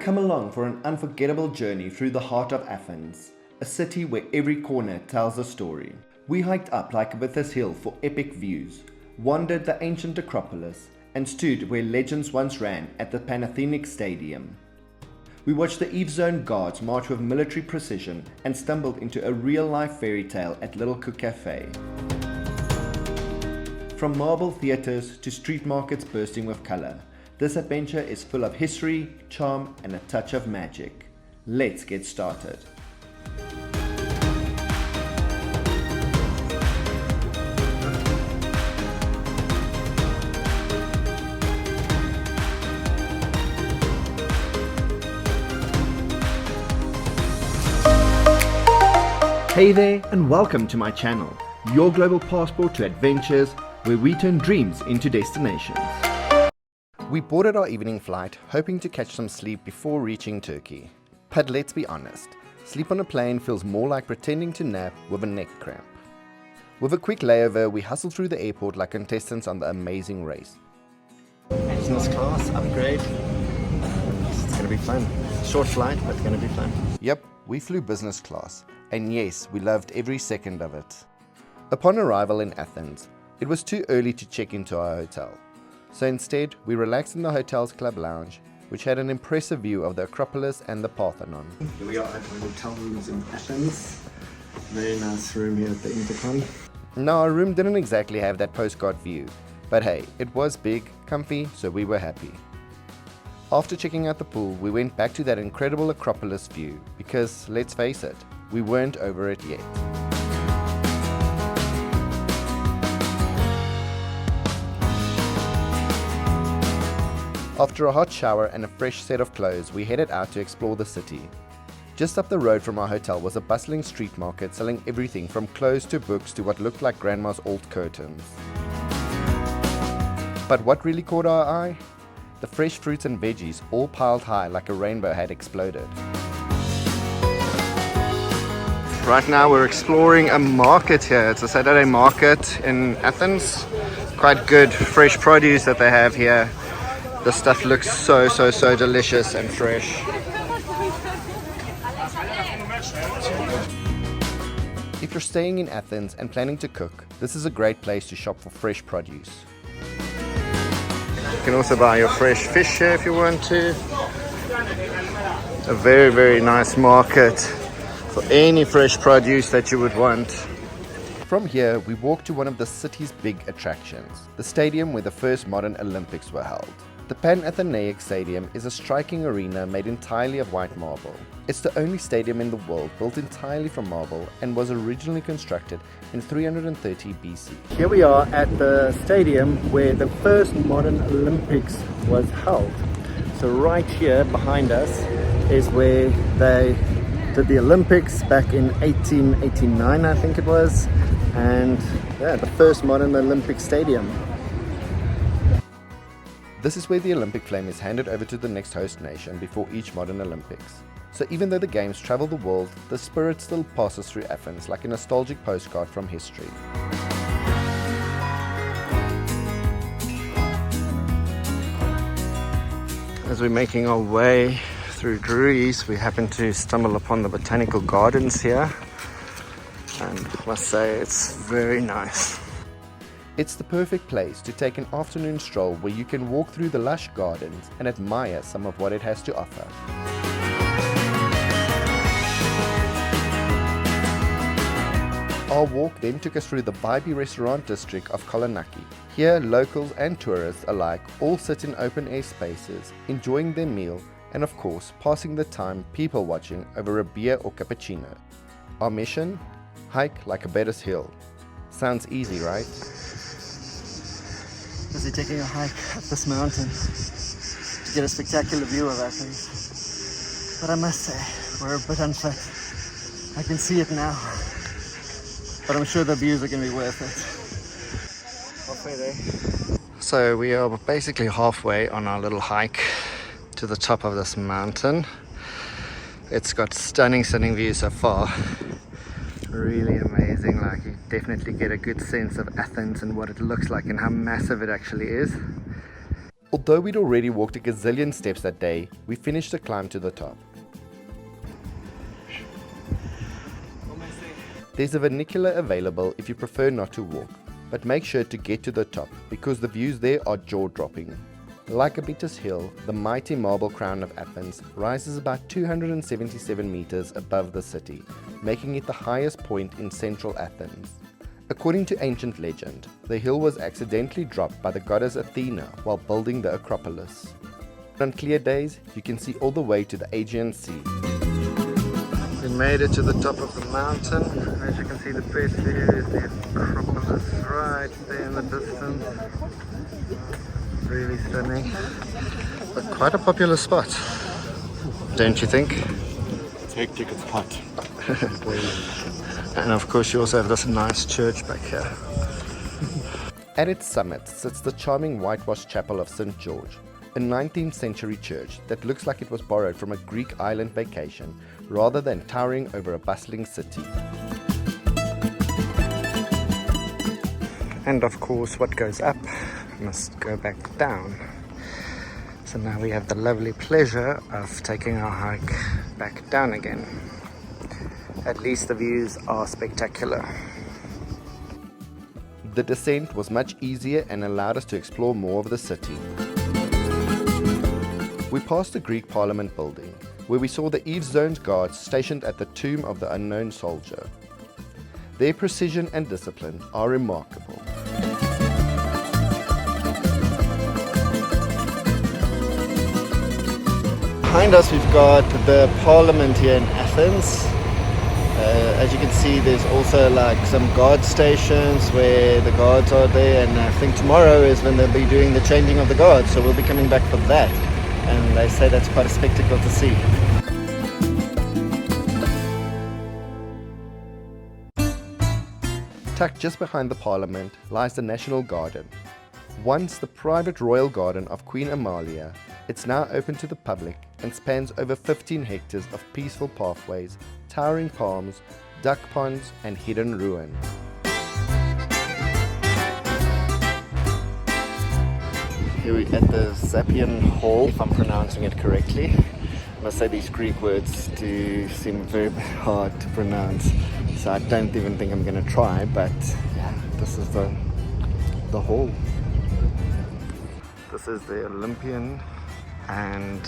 Come along for an unforgettable journey through the heart of Athens, a city where every corner tells a story. We hiked up Lycabettus hill for epic views, wandered the ancient Acropolis, and stood where legends once ran at the Panathenic Stadium. We watched the Evzone guards march with military precision and stumbled into a real-life fairy tale at Little Cook Cafe. From marble theatres to street markets bursting with colour, this adventure is full of history, charm, and a touch of magic. Let's get started. Hey there, and welcome to my channel, your global passport to adventures where we turn dreams into destinations. We boarded our evening flight, hoping to catch some sleep before reaching Turkey. But let's be honest, sleep on a plane feels more like pretending to nap with a neck cramp. With a quick layover, we hustled through the airport like contestants on The Amazing Race. Business class, upgrade. It's going to be fun. Short flight, but it's going to be fun. Yep, we flew business class, and yes, we loved every second of it. Upon arrival in Athens, it was too early to check into our hotel. So instead, we relaxed in the hotel's club lounge, which had an impressive view of the Acropolis and the Parthenon. Here we are at the hotel rooms in Athens. Very nice room here at the Intercon. Now, our room didn't exactly have that postcard view, but hey, it was big, comfy, so we were happy. After checking out the pool, we went back to that incredible Acropolis view, because let's face it, we weren't over it yet. After a hot shower and a fresh set of clothes, we headed out to explore the city. Just up the road from our hotel was a bustling street market selling everything from clothes to books to what looked like grandma's old curtains. But what really caught our eye? The fresh fruits and veggies all piled high like a rainbow had exploded. Right now we're exploring a market here. It's a Saturday market in Athens. Quite good fresh produce that they have here. The stuff looks so delicious and fresh. If you're staying in Athens and planning to cook, this is a great place to shop for fresh produce. You can also buy your fresh fish here if you want to. A very nice market for any fresh produce that you would want. From here, we walk to one of the city's big attractions, the stadium where the first modern Olympics were held. The Panathenic Stadium is a striking arena made entirely of white marble. It's the only stadium in the world built entirely from marble and was originally constructed in 330 BC. Here we are at the stadium where the first modern Olympics was held. So right here behind us is where they did the Olympics back in 1889, I think it was. And yeah, the first modern Olympic stadium. This is where the Olympic flame is handed over to the next host nation before each modern Olympics. So even though the games travel the world, the spirit still passes through Athens like a nostalgic postcard from history. As we're making our way through Greece, we happen to stumble upon the botanical gardens here. And I must say, it's very nice. It's the perfect place to take an afternoon stroll where you can walk through the lush gardens and admire some of what it has to offer. Our walk then took us through the vibey restaurant district of Kolonaki. Here, locals and tourists alike all sit in open-air spaces, enjoying their meal and of course passing the time people watching over a beer or cappuccino. Our mission? Hike Lycabettus hill. Sounds easy, right? Busy taking a hike up this mountain to get a spectacular view of Athens. But I must say, we're a bit unfit. I can see it now. But I'm sure the views are going to be worth it. Halfway there. So we are basically halfway on our little hike to the top of this mountain. It's got stunning views so far. Really amazing. Like, you definitely get a good sense of Athens and what it looks like and how massive it actually is. Although we'd already walked a gazillion steps that day, we finished the climb to the top. There's a vernacular available if you prefer not to walk, but make sure to get to the top because the views there are jaw-dropping. Lycabettus Hill, the mighty marble crown of Athens, rises about 277 meters above the city, making it the highest point in central Athens. According to ancient legend, the hill was accidentally dropped by the goddess Athena while building the Acropolis. On clear days, you can see all the way to the Aegean Sea. We made it to the top of the mountain. As you can see, the best view is the Acropolis right there in the distance. Really stunning, but quite a popular spot, don't you think? It's hectic, it's hot. And of course you also have this nice church back here. At its summit sits the charming whitewashed chapel of St. George, a 19th century church that looks like it was borrowed from a Greek island vacation rather than towering over a bustling city. And of course what goes up must go back down. So now we have the lovely pleasure of taking our hike back down again. At least the views are spectacular. The descent was much easier and allowed us to explore more of the city. We passed the Greek Parliament building, where we saw the Evzone guards stationed at the tomb of the unknown soldier. Their precision and discipline are remarkable. Behind us we've got the Parliament here in Athens. As you can see, there's also like some guard stations where the guards are there, and I think tomorrow is when they'll be doing the changing of the guards, so we'll be coming back for that, and they say that's quite a spectacle to see. Tucked just behind the Parliament lies the National Garden. Once the private royal garden of Queen Amalia, it's now open to the public and spans over 15 hectares of peaceful pathways, towering palms, duck ponds and hidden ruins. Here we're at the Zapian Hall, if I'm pronouncing it correctly. I must say these Greek words do seem very hard to pronounce, so I don't even think I'm going to try, but yeah, this is the hall. This is the Olympian, and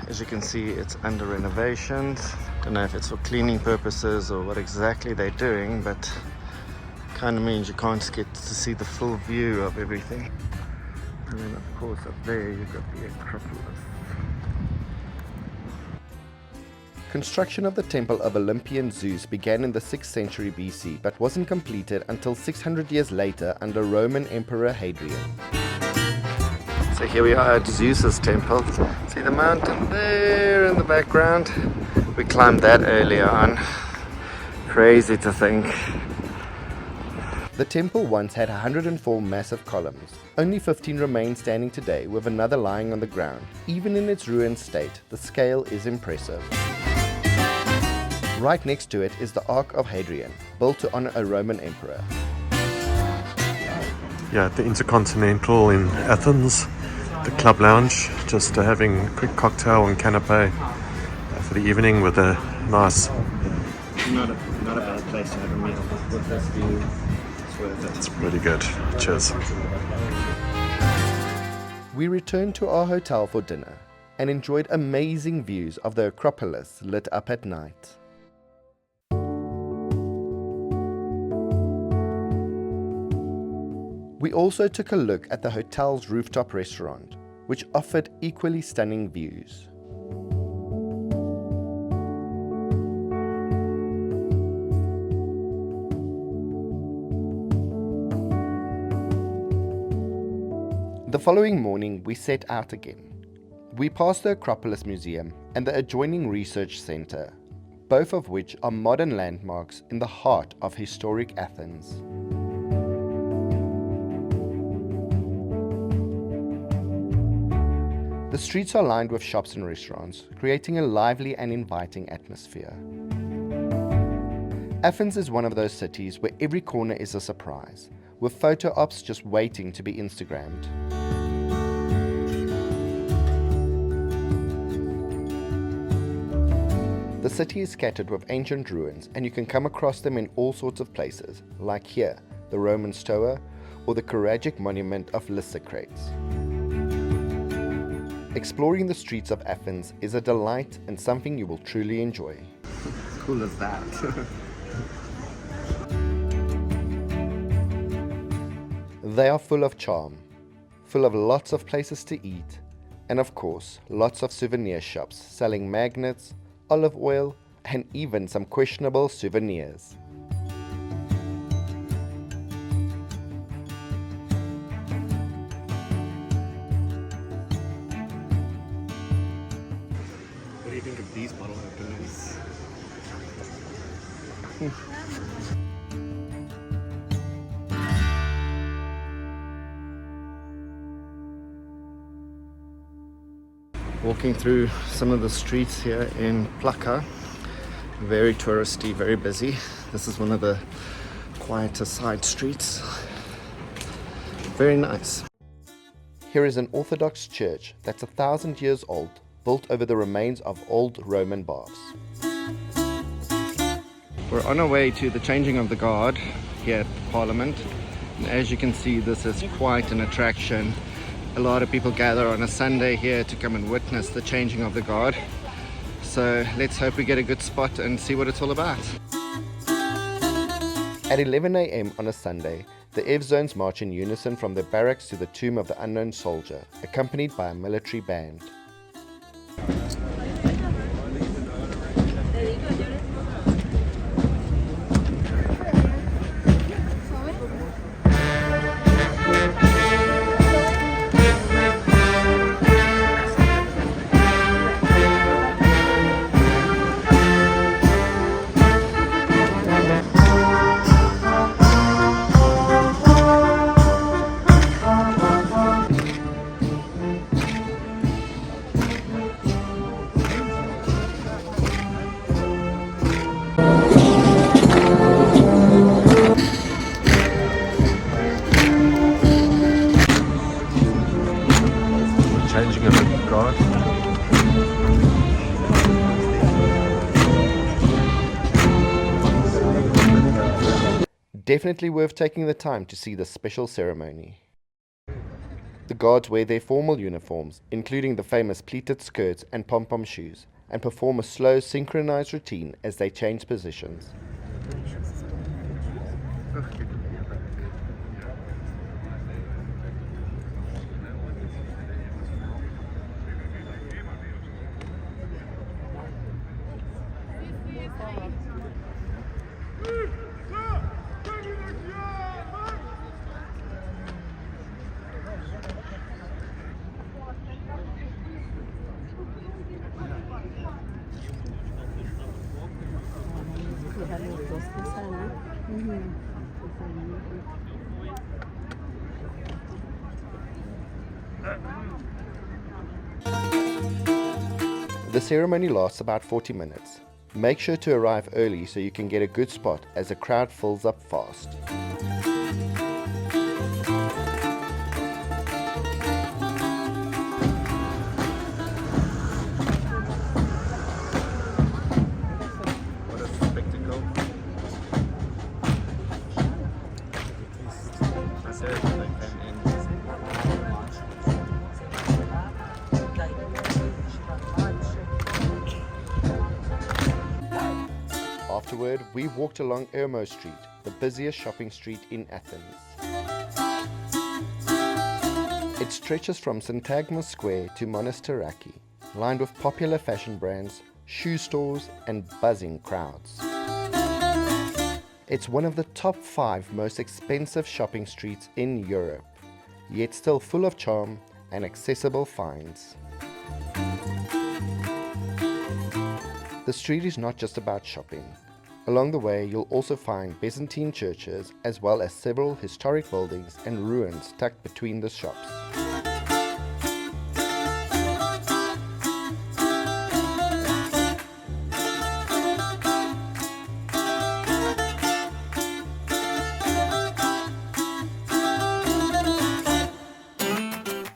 as you can see it's under renovations. Don't know if it's for cleaning purposes or what exactly they're doing, but kind of means you can't get to see the full view of everything. And then of course up there you've got the Acropolis. Construction of the temple of Olympian Zeus began in the 6th century BC, but wasn't completed until 600 years later under Roman Emperor Hadrian. So here we are at Zeus's temple. See the mountain there in the background? We climbed that earlier on. Crazy to think. The temple once had 104 massive columns. Only 15 remain standing today, with another lying on the ground. Even in its ruined state, the scale is impressive. Right next to it is the Ark of Hadrian, built to honor a Roman emperor. Yeah, at the Intercontinental in Athens, the club lounge, just having a quick cocktail and canapé for the evening with a nice... Not a bad place to have a meal. With this view, it's worth it. It's really good. Cheers. We returned to our hotel for dinner and enjoyed amazing views of the Acropolis lit up at night. We also took a look at the hotel's rooftop restaurant, which offered equally stunning views. The following morning, we set out again. We passed the Acropolis Museum and the adjoining research center, both of which are modern landmarks in the heart of historic Athens. The streets are lined with shops and restaurants, creating a lively and inviting atmosphere. Athens is one of those cities where every corner is a surprise, with photo ops just waiting to be Instagrammed. The city is scattered with ancient ruins, and you can come across them in all sorts of places, like here, the Roman Stoa, or the Karagic monument of Lycabettus. Exploring the streets of Athens is a delight and something you will truly enjoy. Cool as that. They are full of charm, full of lots of places to eat, and of course, lots of souvenir shops selling magnets, olive oil, and even some questionable souvenirs. What do you think of these bottle openers? Walking through some of the streets here in Plaka, very touristy, very busy. This is one of the quieter side streets. Very nice. Here is an Orthodox church that's 1,000 years old, built over the remains of old Roman baths. We're on our way to the changing of the guard here at Parliament. And as you can see, this is quite an attraction. A lot of people gather on a Sunday here to come and witness the changing of the guard. So let's hope we get a good spot and see what it's all about. At 11 a.m. on a Sunday, the Evzones march in unison from the barracks to the tomb of the unknown soldier, accompanied by a military band. Changing of the guard. Definitely worth taking the time to see this special ceremony. The guards wear their formal uniforms, including the famous pleated skirts and pom-pom shoes, and perform a slow, synchronized routine as they change positions. The ceremony lasts about 40 minutes. Make sure to arrive early so you can get a good spot as the crowd fills up fast. What a spectacle. I said they came in. Afterward, we walked along Ermo Street, the busiest shopping street in Athens. It stretches from Syntagma Square to Monastiraki, lined with popular fashion brands, shoe stores, and buzzing crowds. It's one of the top 5 most expensive shopping streets in Europe, yet still full of charm and accessible finds. The street is not just about shopping. Along the way, you'll also find Byzantine churches as well as several historic buildings and ruins tucked between the shops.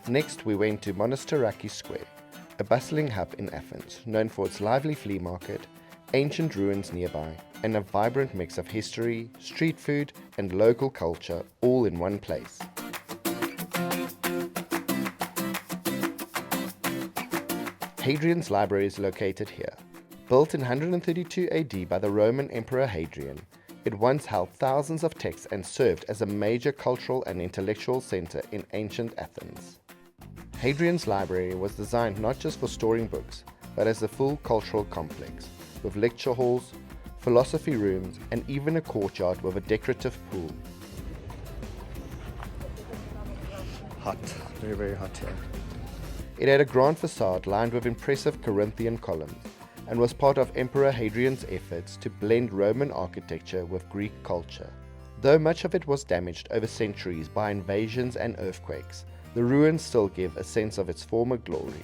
Next, we went to Monastiraki Square, a bustling hub in Athens, known for its lively flea market ancient ruins nearby, and a vibrant mix of history, street food, and local culture all in one place. Hadrian's Library is located here. Built in 132 AD by the Roman Emperor Hadrian, it once held thousands of texts and served as a major cultural and intellectual center in ancient Athens. Hadrian's Library was designed not just for storing books, but as a full cultural complex, with lecture halls, philosophy rooms, and even a courtyard with a decorative pool. Hot, very, very hot here. It had a grand facade lined with impressive Corinthian columns, and was part of Emperor Hadrian's efforts to blend Roman architecture with Greek culture. Though much of it was damaged over centuries by invasions and earthquakes, the ruins still give a sense of its former glory.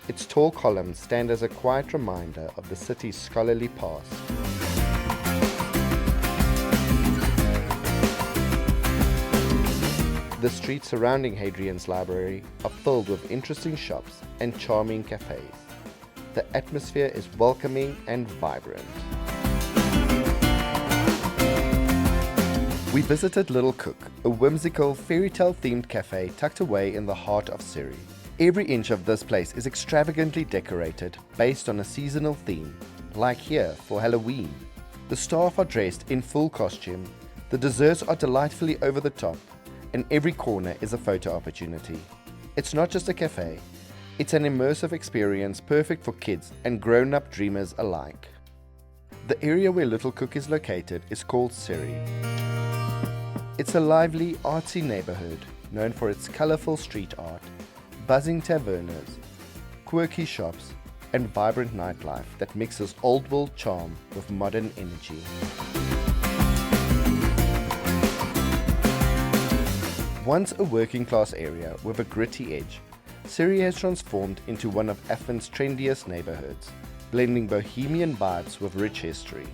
Its tall columns stand as a quiet reminder of the city's scholarly past. The streets surrounding Hadrian's Library are filled with interesting shops and charming cafes. The atmosphere is welcoming and vibrant. We visited Little Cook, a whimsical fairy tale themed cafe tucked away in the heart of Surrey. Every inch of this place is extravagantly decorated based on a seasonal theme, like here for Halloween. The staff are dressed in full costume, the desserts are delightfully over the top, and every corner is a photo opportunity. It's not just a cafe, it's an immersive experience perfect for kids and grown-up dreamers alike. The area where Little Cook is located is called Surrey. It's a lively, artsy neighborhood known for its colorful street art, buzzing tavernas, quirky shops, and vibrant nightlife that mixes old world charm with modern energy. Once a working class area with a gritty edge, Surrey has transformed into one of Athens' trendiest neighborhoods, blending bohemian vibes with rich history.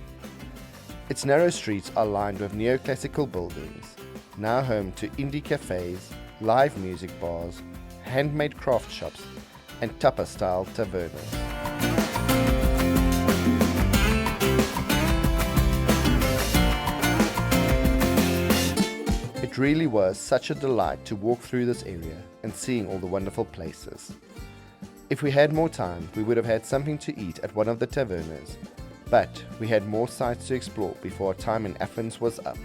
Its narrow streets are lined with neoclassical buildings, now home to indie cafes, live music bars, handmade craft shops, and tapa-style tavernas. It really was such a delight to walk through this area and seeing all the wonderful places. If we had more time, we would have had something to eat at one of the tavernas, but we had more sights to explore before our time in Athens was up.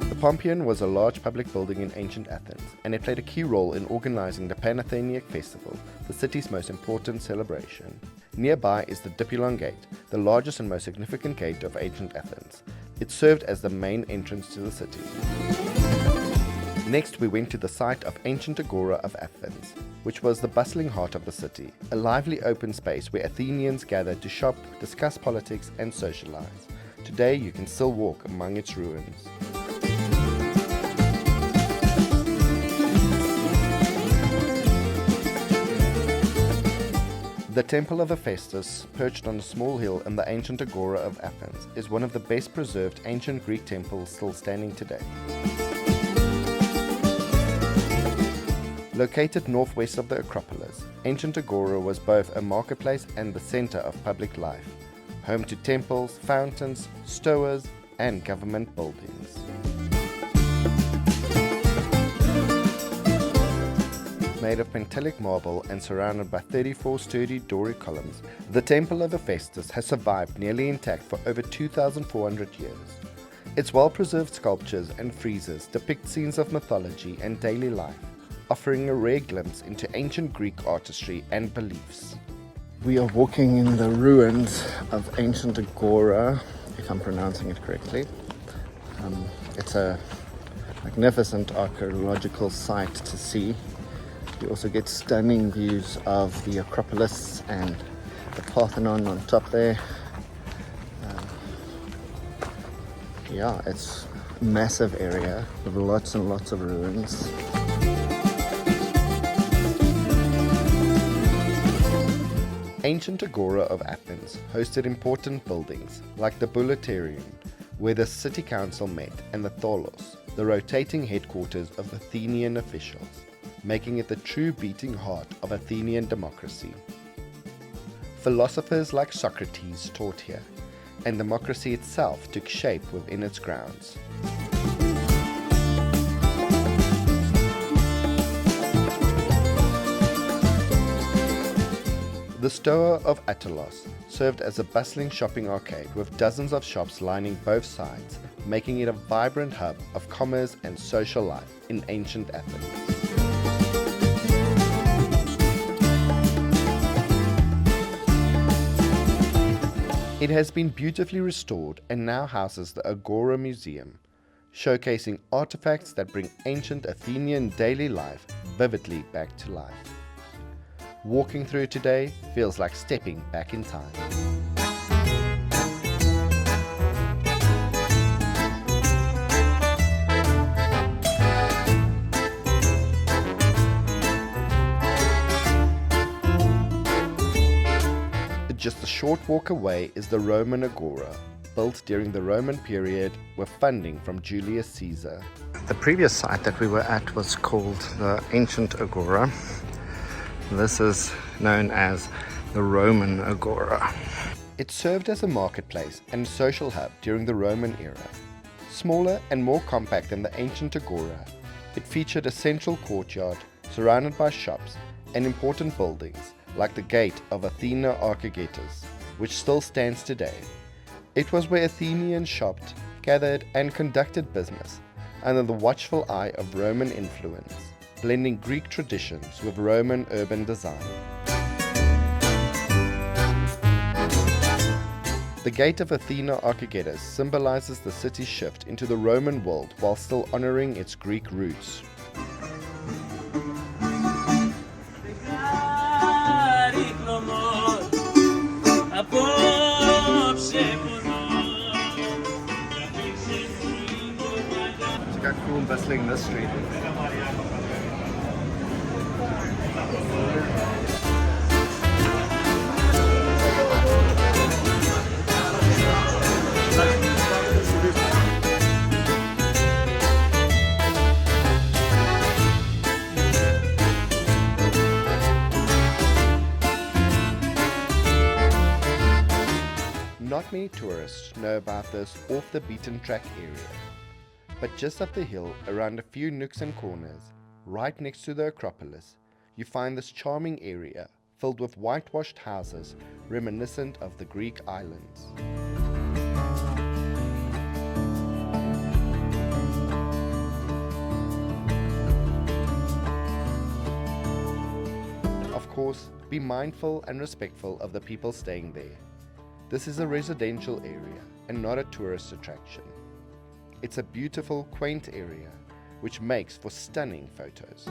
The Pompion was a large public building in ancient Athens, and it played a key role in organizing the Panathenic Festival, the city's most important celebration. Nearby is the Dipylon Gate, the largest and most significant gate of ancient Athens. It served as the main entrance to the city. Next, we went to the site of ancient Agora of Athens, which was the bustling heart of the city, a lively open space where Athenians gathered to shop, discuss politics, and socialize. Today, you can still walk among its ruins. The Temple of Hephaestus, perched on a small hill in the ancient Agora of Athens, is one of the best preserved ancient Greek temples still standing today. Located northwest of the Acropolis, ancient Agora was both a marketplace and the center of public life, home to temples, fountains, stores, and government buildings. Made of Pentelic marble and surrounded by 34 sturdy Doric columns, the Temple of Hephaestus has survived nearly intact for over 2,400 years. Its well-preserved sculptures and friezes depict scenes of mythology and daily life, offering a rare glimpse into ancient Greek artistry and beliefs. We are walking in the ruins of ancient Agora, if I'm pronouncing it correctly. It's a magnificent archaeological site to see. You also get stunning views of the Acropolis and the Parthenon on top there. Yeah, it's a massive area with lots and lots of ruins. Ancient Agora of Athens hosted important buildings like the Bouleuterion, where the city council met, and the Tholos, the rotating headquarters of Athenian officials, making it the true beating heart of Athenian democracy. Philosophers like Socrates taught here, and democracy itself took shape within its grounds. The Stoa of Attalos served as a bustling shopping arcade with dozens of shops lining both sides, making it a vibrant hub of commerce and social life in ancient Athens. It has been beautifully restored and now houses the Agora Museum, showcasing artifacts that bring ancient Athenian daily life vividly back to life. Walking through it today feels like stepping back in time. Just a short walk away is the Roman Agora, built during the Roman period with funding from Julius Caesar. The previous site that we were at was called the Ancient Agora. This is known as the Roman Agora. It served as a marketplace and social hub during the Roman era. Smaller and more compact than the ancient Agora, it featured a central courtyard surrounded by shops and important buildings like the Gate of Athena Archegeitos, which still stands today. It was where Athenians shopped, gathered and conducted business under the watchful eye of Roman influence, blending Greek traditions with Roman urban design. The Gate of Athena Archegeitos symbolizes the city's shift into the Roman world while still honoring its Greek roots. It's got cool bustling this street. Not many tourists know about this off-the-beaten-track area, but just up the hill, around a few nooks and corners, right next to the Acropolis, you find this charming area filled with whitewashed houses reminiscent of the Greek islands. Of course, be mindful and respectful of the people staying there. This is a residential area and not a tourist attraction. It's a beautiful, quaint area which makes for stunning photos.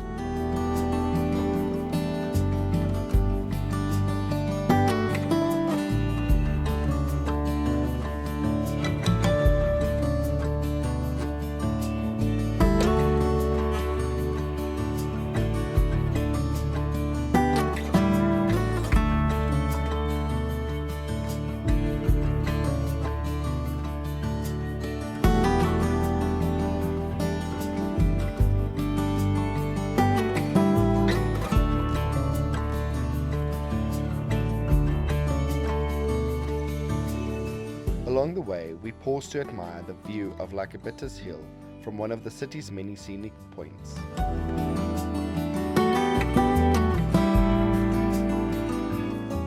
Along the way, we pause to admire the view of Lycabettus Hill from one of the city's many scenic points.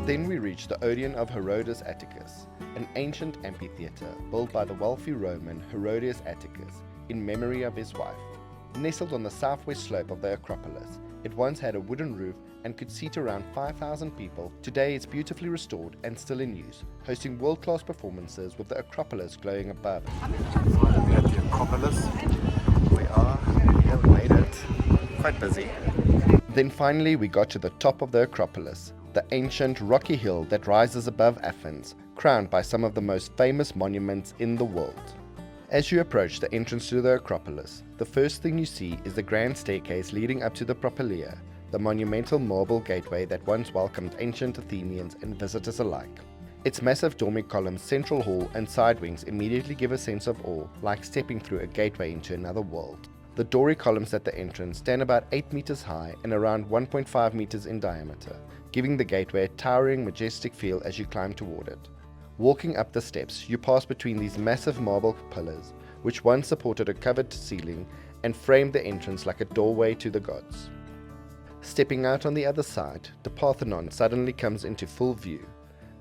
Then we reach the Odeon of Herodes Atticus, an ancient amphitheatre built by the wealthy Roman Herodias Atticus in memory of his wife. Nestled on the southwest slope of the Acropolis, it once had a wooden roof and could seat around 5,000 people. Today it's beautifully restored and still in use, hosting world-class performances with the Acropolis glowing above. At the Acropolis, we made it. Quite busy. Then finally we got to the top of the Acropolis, the ancient rocky hill that rises above Athens, crowned by some of the most famous monuments in the world. As you approach the entrance to the Acropolis, the first thing you see is the grand staircase leading up to the Propylaea, the monumental marble gateway that once welcomed ancient Athenians and visitors alike. Its massive dormic columns, central hall and side wings immediately give a sense of awe, like stepping through a gateway into another world. The Doric columns at the entrance stand about 8 meters high and around 1.5 meters in diameter, giving the gateway a towering, majestic feel as you climb toward it. Walking up the steps, you pass between these massive marble pillars, which once supported a covered ceiling and framed the entrance like a doorway to the gods. Stepping out on the other side, the Parthenon suddenly comes into full view,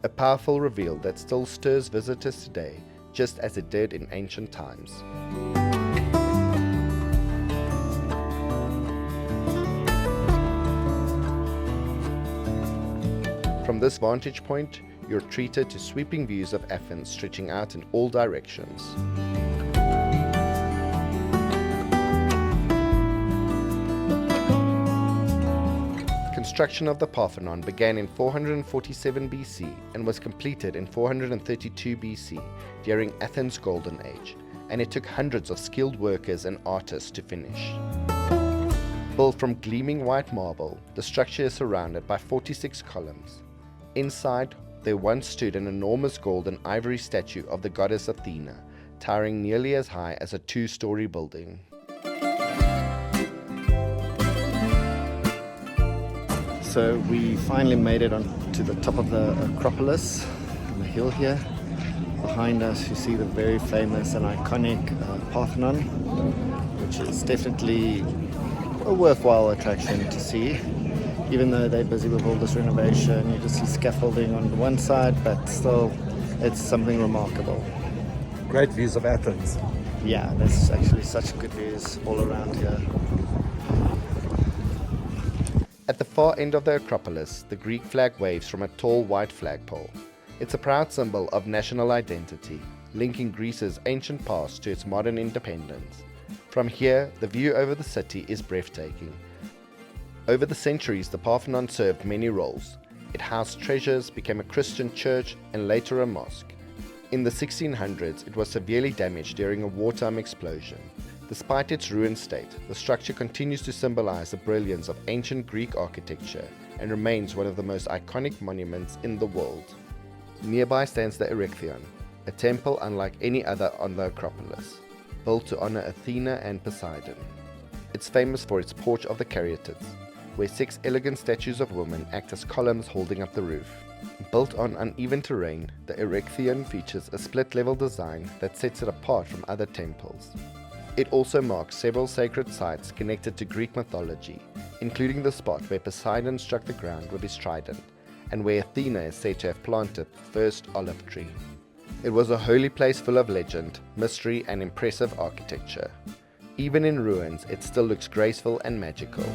a powerful reveal that still stirs visitors today, just as it did in ancient times. From this vantage point, you're treated to sweeping views of Athens stretching out in all directions. Construction of the Parthenon began in 447 BC and was completed in 432 BC during Athens' Golden Age, and it took hundreds of skilled workers and artists to finish. Built from gleaming white marble, the structure is surrounded by 46 columns. Inside, there once stood an enormous gold and ivory statue of the goddess Athena, towering nearly as high as a two-story building. So we finally made it onto the top of the Acropolis, on the hill here. Behind us you see the very famous and iconic Parthenon, which is definitely a worthwhile attraction to see. Even though they're busy with all this renovation, you just see scaffolding on one side, but still it's something remarkable. Great views of Athens. Yeah, there's actually such good views all around here. At the far end of the Acropolis, the Greek flag waves from a tall white flagpole. It's a proud symbol of national identity, linking Greece's ancient past to its modern independence. From here, the view over the city is breathtaking. Over the centuries, the Parthenon served many roles. It housed treasures, became a Christian church, and later a mosque. In the 1600s, it was severely damaged during a wartime explosion. Despite its ruined state, the structure continues to symbolize the brilliance of ancient Greek architecture and remains one of the most iconic monuments in the world. Nearby stands the Erechtheion, a temple unlike any other on the Acropolis, built to honor Athena and Poseidon. It's famous for its porch of the Caryatids, where 6 elegant statues of women act as columns holding up the roof. Built on uneven terrain, the Erechtheion features a split-level design that sets it apart from other temples. It also marks several sacred sites connected to Greek mythology, including the spot where Poseidon struck the ground with his trident, and where Athena is said to have planted the first olive tree. It was a holy place full of legend, mystery, and impressive architecture. Even in ruins, it still looks graceful and magical.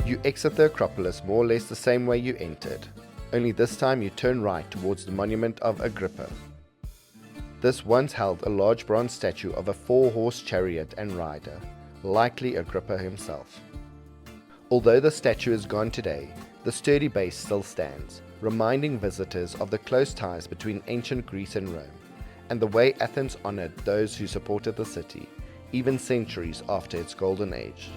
You exit the Acropolis more or less the same way you entered, only this time you turn right towards the monument of Agrippa. This once held a large bronze statue of a 4-horse chariot and rider, likely Agrippa himself. Although the statue is gone today, the sturdy base still stands, reminding visitors of the close ties between ancient Greece and Rome, and the way Athens honored those who supported the city, even centuries after its golden age.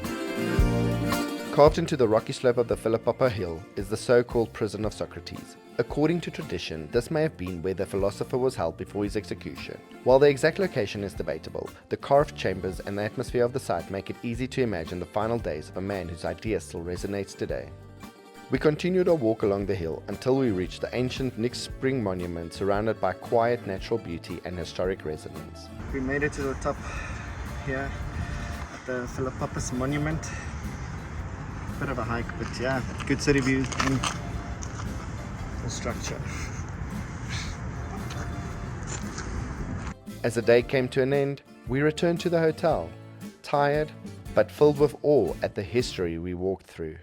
Carved into the rocky slope of the Philippopa Hill is the so-called Prison of Socrates. According to tradition, this may have been where the philosopher was held before his execution. While the exact location is debatable, the carved chambers and the atmosphere of the site make it easy to imagine the final days of a man whose idea still resonates today. We continued our walk along the hill until we reached the ancient Nyx Spring monument surrounded by quiet natural beauty and historic resonance. We made it to the top here at the Philippopa monument. Bit of a hike, but yeah, good city view and the structure. As the day came to an end, we returned to the hotel, tired but filled with awe at the history we walked through.